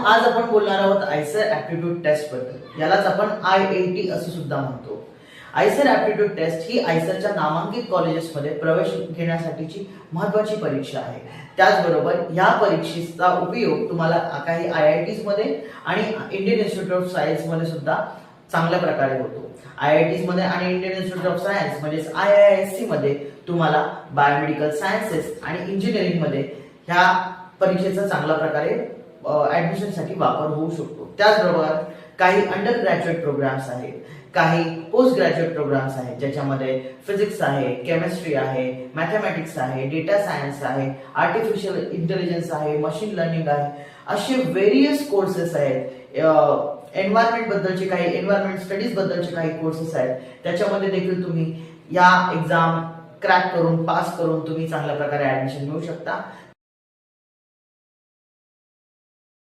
आज आपण बोलणार आहोत आयसर ऍप्टिट्यूड टेस्ट बद्दल. यालाच आपण IAT असं सुद्धा म्हणतो. आयसर ऍप्टिट्यूड टेस्ट ही आयसरच्या नामांकित कॉलेजेसमध्ये प्रवेश घेण्यासाठीची महत्त्वाची परीक्षा आहे. त्याचबरोबर या परीक्षेचा उपयोग तुम्हाला काही IITs मध्ये आणि इंडियन इन्स्टिट्यूट ऑफ सायन्स मध्ये सुद्धा चांगल्या प्रकारे होतो. IITs मध्ये आणि इंडियन इन्स्टिट्यूट ऑफ सायन्स म्हणजेच IISc मध्ये तुम्हाला बायोमेडिकल सायन्सेस आणि इंजिनिअरिंग मध्ये ह्या परीक्षेचा चांगल्या प्रकारे ऍडमिशन साठी वापर होऊ शकतो. त्याचबरोबर काही अंडर ग्रॅज्युएट प्रोग्राम्स आहेत, काही पोस्ट ग्रॅज्युएट प्रोग्राम्स आहेत, ज्याच्यामध्ये फिजिक्स आहे, केमिस्ट्री आहे, मॅथमॅटिक्स आहे, डेटा सायन्स आहे, आर्टिफिशियल इंटेलिजन्स आहे, मशीन लर्निंग आहे, असे व्हेरियस कोर्सेस आहेत. एन्व्हायरमेंट बद्दलचे काही एन्व्हायरमेंट स्टडीज बद्दलचे काही कोर्सेस आहेत. त्याच्यामध्ये देखील तुम्ही या एक्झाम क्रॅक करून पास करून तुम्ही चांगल्या प्रकारे ऍडमिशन मिळू शकता.